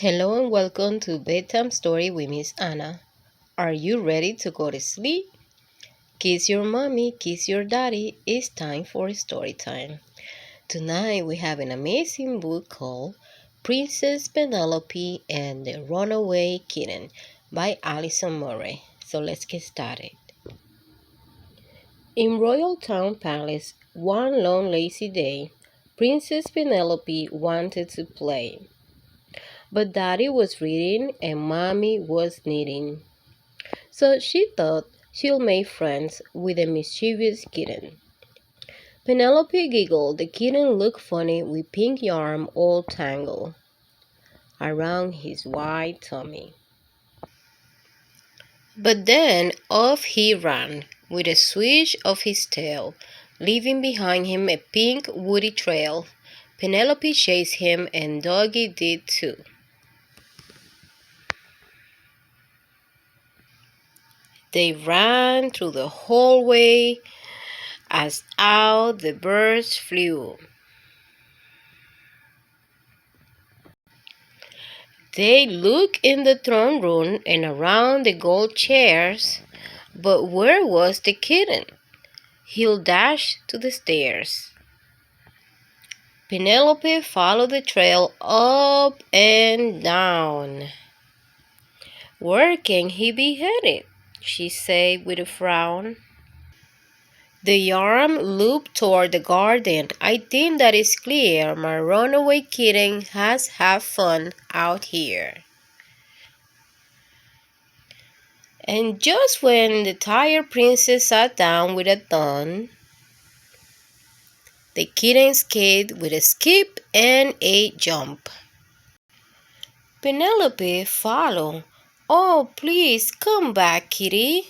Hello and welcome to Bedtime Story with Miss Anna. Are you ready to go to sleep? Kiss your mommy, kiss your daddy. It's time for story time. Tonight we have an amazing book called Princess Penelope and the Runaway Kitten by Alison Murray. So let's get started. In Royal Town Palace, one long lazy day, Princess Penelope wanted to play. But Daddy was reading and Mommy was knitting. So she thought she'll make friends with a mischievous kitten. Penelope giggled. The kitten looked funny with pink yarn all tangled around his white tummy. But then off he ran with a swish of his tail, leaving behind him a pink woody trail. Penelope chased him and Doggy did too. They ran through the hallway as out the birds flew. They looked in the throne room and around the gold chairs, but where was the kitten? He dashed to the stairs. Penelope followed the trail up and down. "Where can he be headed?" she said with a frown. The yarn looped toward the garden. "I think that is clear. My runaway kitten has had fun out here." And just when the tired princess sat down with a thumb, the kitten escaped with a skip and a jump. Penelope followed. "Oh, please come back, kitty.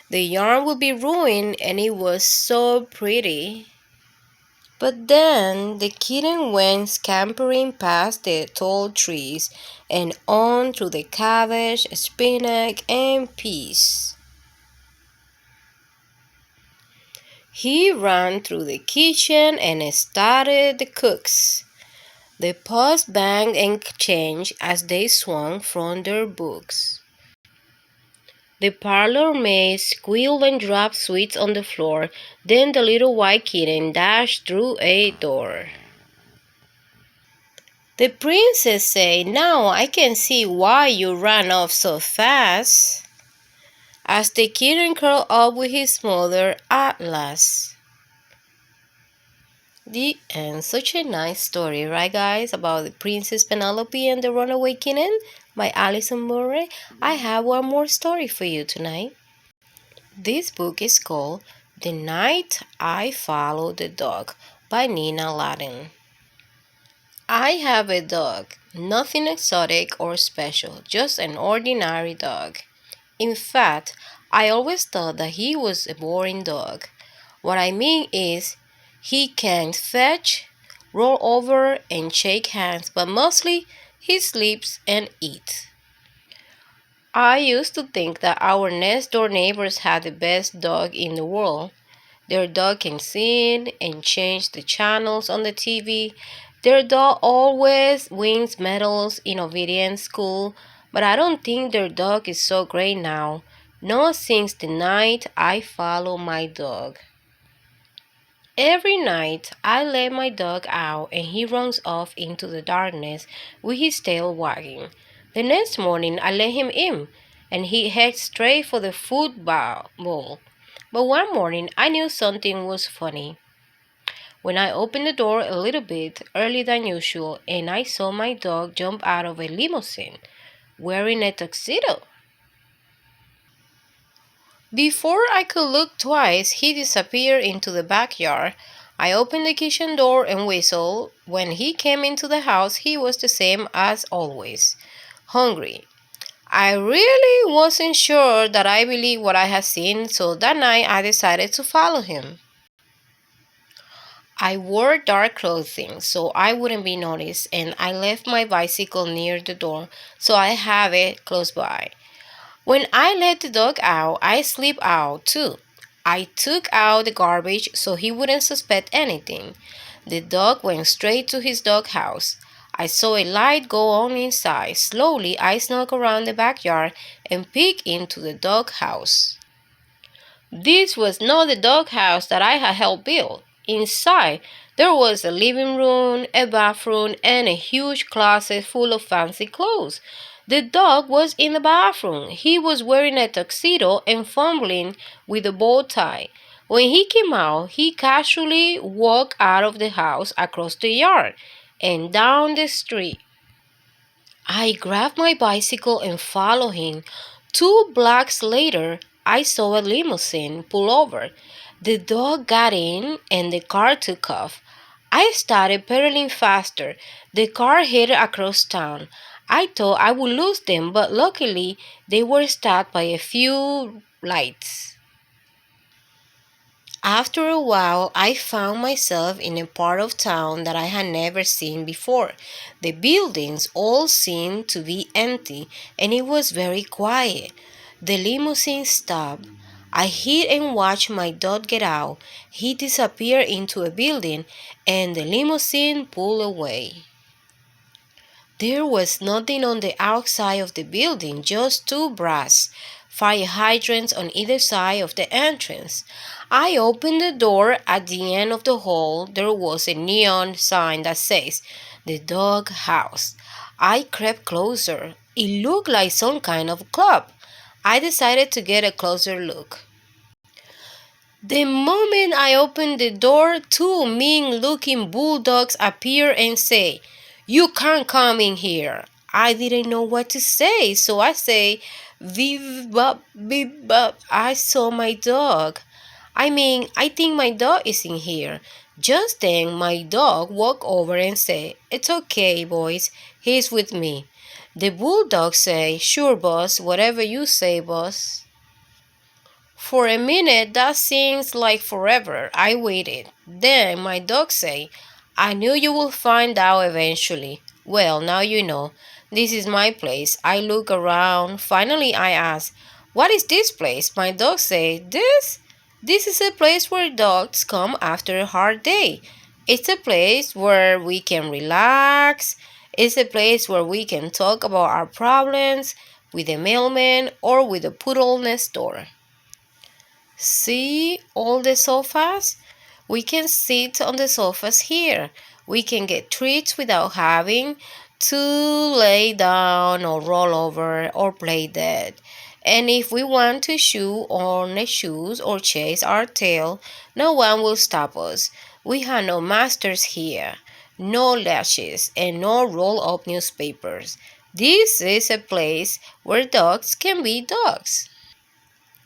The yarn will be ruined and it was so pretty." But then the kitten went scampering past the tall trees and on through the cabbage, spinach, and peas. He ran through the kitchen and started the cooks. The pots banged and changed as they swung from their books. The parlor maid squealed and dropped sweets on the floor. Then the little white kitten dashed through a door. The princess said, "Now I can see why you ran off so fast," as the kitten curled up with his mother at last. The end. Such a nice story, right, guys, about the Princess Penelope and the Runaway Kitten by Alison Murray. I have one more story for you tonight. This book is called The Night I Followed the Dog by Nina Ladin. I have a dog, nothing exotic or special, just an ordinary dog. In fact, I always thought that he was a boring dog. What I mean is, he can fetch, roll over, and shake hands, but mostly he sleeps and eats. I used to think that our next door neighbors had the best dog in the world. Their dog can sing and change the channels on the TV. Their dog always wins medals in obedience school, but I don't think their dog is so great now. Not since the night I followed my dog. Every night, I let my dog out and he runs off into the darkness with his tail wagging. The next morning, I let him in and he heads straight for the football. But one morning, I knew something was funny. When I opened the door a little bit earlier than usual and I saw my dog jump out of a limousine wearing a tuxedo. Before I could look twice, he disappeared into the backyard. I opened the kitchen door and whistled. When he came into the house, he was the same as always, hungry. I really wasn't sure that I believed what I had seen, so that night I decided to follow him. I wore dark clothing so I wouldn't be noticed, and I left my bicycle near the door so I have it close by. When I let the dog out, I slipped out too. I took out the garbage so he wouldn't suspect anything. The dog went straight to his doghouse. I saw a light go on inside. Slowly, I snuck around the backyard and peeked into the doghouse. This was not the doghouse that I had helped build. Inside, there was a living room, a bathroom, and a huge closet full of fancy clothes. The dog was in the bathroom. He was wearing a tuxedo and fumbling with a bow tie. When he came out, he casually walked out of the house across the yard and down the street. I grabbed my bicycle and followed him. 2 blocks later, I saw a limousine pull over. The dog got in and the car took off. I started pedaling faster. The car headed across town. I thought I would lose them, but luckily they were stopped by a few lights. After a while, I found myself in a part of town that I had never seen before. The buildings all seemed to be empty, and it was very quiet. The limousine stopped. I hid and watched my dog get out. He disappeared into a building, and the limousine pulled away. There was nothing on the outside of the building, just 2 brass fire hydrants on either side of the entrance. I opened the door. At the end of the hall, there was a neon sign that says, "The Dog House." I crept closer. It looked like some kind of club. I decided to get a closer look. The moment I opened the door, 2 mean-looking bulldogs appeared and said, "You can't come in here." I didn't know what to say, so I say, "Viv bop, bip bop." I saw my dog. I think my dog is in here. Just then, my dog walked over and said, "It's okay, boys. He's with me." The bulldog said, "Sure, boss. Whatever you say, boss." For a minute, that seems like forever. I waited. Then my dog said, "I knew you would find out eventually." "Well, now you know. This is my place." I look around. Finally, I asked, "What is this place?" My dog said, This is a place where dogs come after a hard day. It's a place where we can relax. It's a place where we can talk about our problems with the mailman or with the poodle next door." See all the sofas? We can sit on the sofas here. We can get treats without having to lay down or roll over or play dead. And if we want to chew on the shoes or chase our tail, no one will stop us. We have no masters here, no lashes, and no roll-up newspapers. This is a place where dogs can be dogs.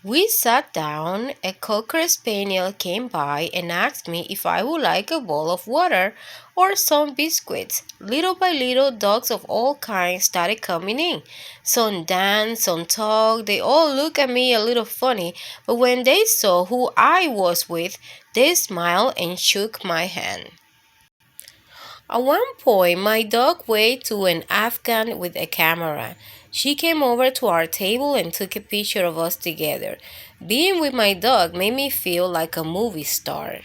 We sat down. A cocker spaniel came by and asked me if I would like a bowl of water or some biscuits. Little by little, dogs of all kinds started coming in. Some danced, some talked. They all looked at me a little funny, but when they saw who I was with, they smiled and shook my hand. At one point, my dog waved to an Afghan with a camera. She came over to our table and took a picture of us together. Being with my dog made me feel like a movie star.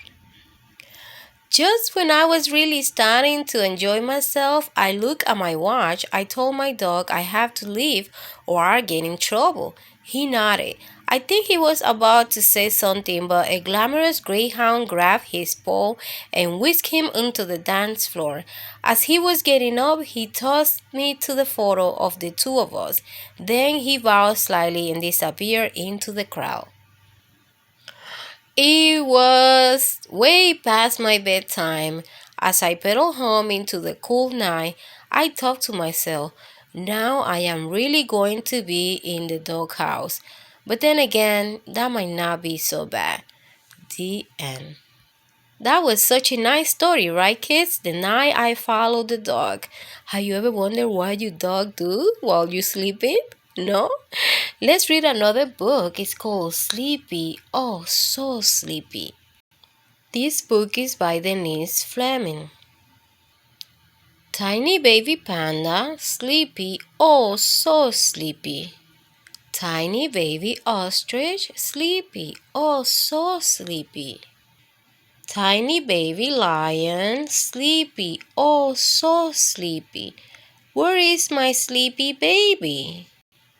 Just when I was really starting to enjoy myself, I looked at my watch. I told my dog I have to leave or I'll get in trouble. He nodded. I think he was about to say something, but a glamorous greyhound grabbed his paw and whisked him onto the dance floor. As he was getting up, he tossed me to the photo of the two of us. Then he bowed slightly and disappeared into the crowd. It was way past my bedtime. As I pedaled home into the cool night, I thought to myself, now I am really going to be in the doghouse. But then again, that might not be so bad. The end. That was such a nice story, right, kids? The night I followed the dog. Have you ever wondered what your dog do while you're sleeping? No? Let's read another book. It's called Sleepy. Oh, so sleepy. This book is by Denise Fleming. Tiny baby panda, sleepy, oh, so sleepy. Tiny baby ostrich, sleepy, oh, so sleepy. Tiny baby lion, sleepy, oh so sleepy. Where is my sleepy baby?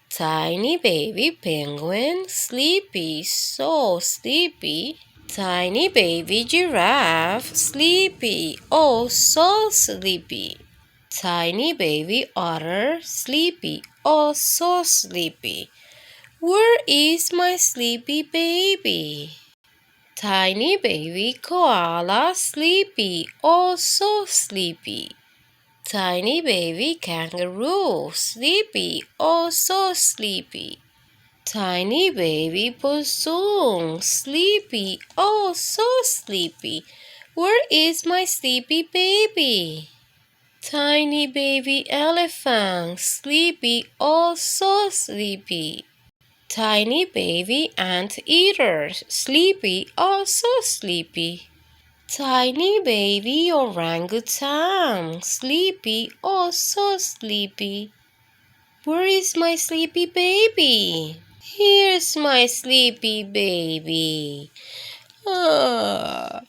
Tiny baby penguin, sleepy, so sleepy. Tiny baby giraffe, sleepy, oh so sleepy. Tiny baby otter, sleepy, oh so sleepy. Where is my sleepy baby? Tiny baby koala, sleepy, oh so sleepy. Tiny baby kangaroo, sleepy, oh so sleepy. Tiny baby possum, sleepy, oh so sleepy. Where is my sleepy baby? Tiny baby elephant, sleepy, oh so sleepy. Tiny baby anteater, sleepy, oh so sleepy. Tiny baby orangutan, sleepy, oh so sleepy. Where is my sleepy baby? Here's my sleepy baby. Ah,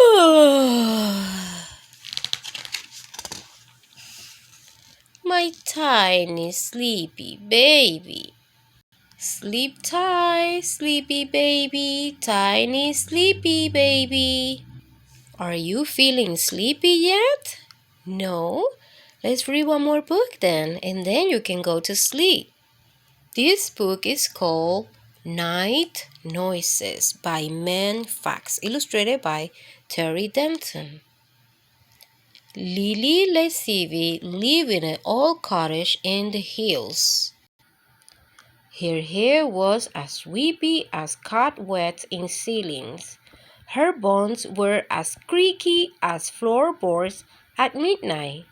ah. My tiny sleepy baby. Sleep tight, sleepy baby, tiny sleepy baby. Are you feeling sleepy yet? No? Let's read one more book then, and then you can go to sleep. This book is called Night Noises by Man Fax, illustrated by Terry Denton. Lily Lesivi lived in an old cottage in the hills. Her hair was as sweepy as cobwebs in ceilings. Her bones were as creaky as floorboards at midnight.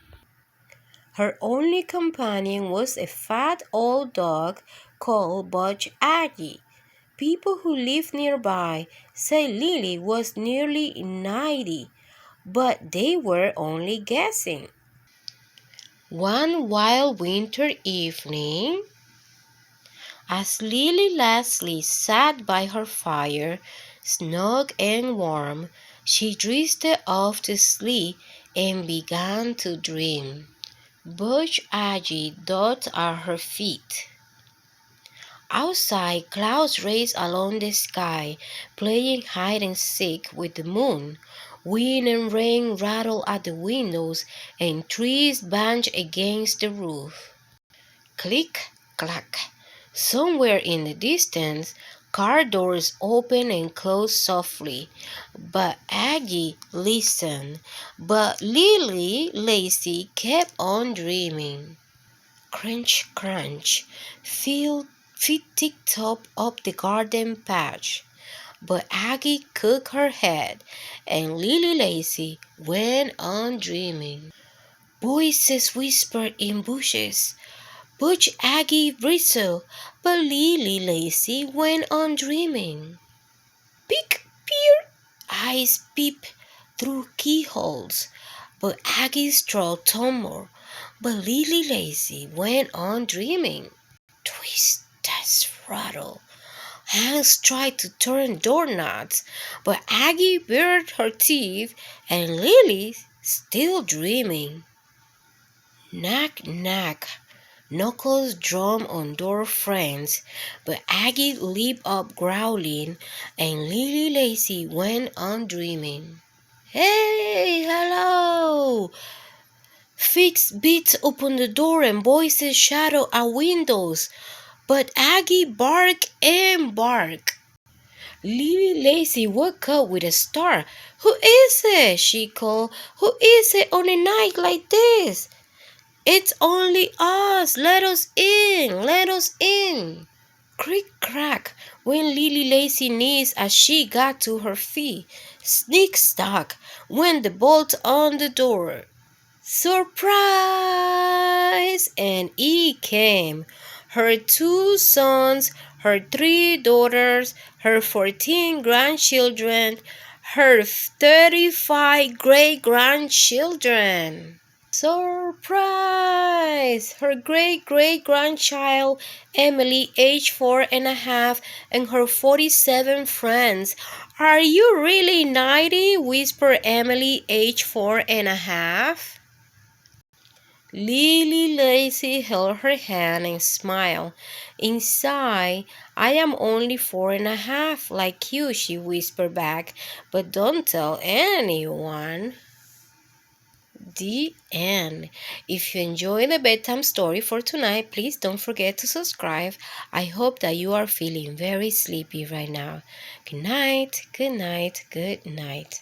Her only companion was a fat old dog called Butch Aggie. People who lived nearby say Lily was nearly 90, but they were only guessing. One wild winter evening, as Lily Leslie sat by her fire, snug and warm, she drifted off to sleep and began to dream. Butch Aggie dot at her feet. Outside, clouds raced along the sky, playing hide and seek with the moon. Wind and rain rattled at the windows, and trees banged against the roof. Click, clack. Somewhere in the distance, car doors opened and closed softly. But Aggie listened. But Lily Lacy kept on dreaming. Crunch, crunch. Feet tick-tock up the garden patch. But Aggie cocked her head, and Lily Lacy went on dreaming. Voices whispered in bushes. Butch Aggie bristled, but Lily Lacy went on dreaming. Peek, peer, eyes peep through keyholes, but Aggie's straw tumbled, but Lily Lacy went on dreaming. Twist, test, rattle. Hands tried to turn doorknobs, but Aggie bared her teeth, and Lily still dreaming. Knack, knack. Knuckles drummed on door frames, but Aggie leaped up growling, and Lily Lacy went on dreaming. Hey, hello! Feet beat open the door and voices shadowed at windows, but Aggie barked and barked. Lily Lacy woke up with a start. Who is it? She called. Who is it on a night like this? It's only us. Let us in. Let us in. Crick crack went Lily Lacy knees as she got to her feet. Sneak stock went the bolt on the door. Surprise! And it came. Her 2 sons, her 3 daughters, her 14 grandchildren, her 35 great-grandchildren. Surprise! guys, her great-great-grandchild, Emily, age 4.5, and her 47 friends. Are you really 90? Whispered Emily, age 4.5. Lily Lacy held her hand and smiled. Inside, I am only 4.5, like you, she whispered back. But don't tell anyone. The end. If you enjoyed the bedtime story for tonight, please don't forget to subscribe. I hope that you are feeling very sleepy right now. Good night, good night, good night.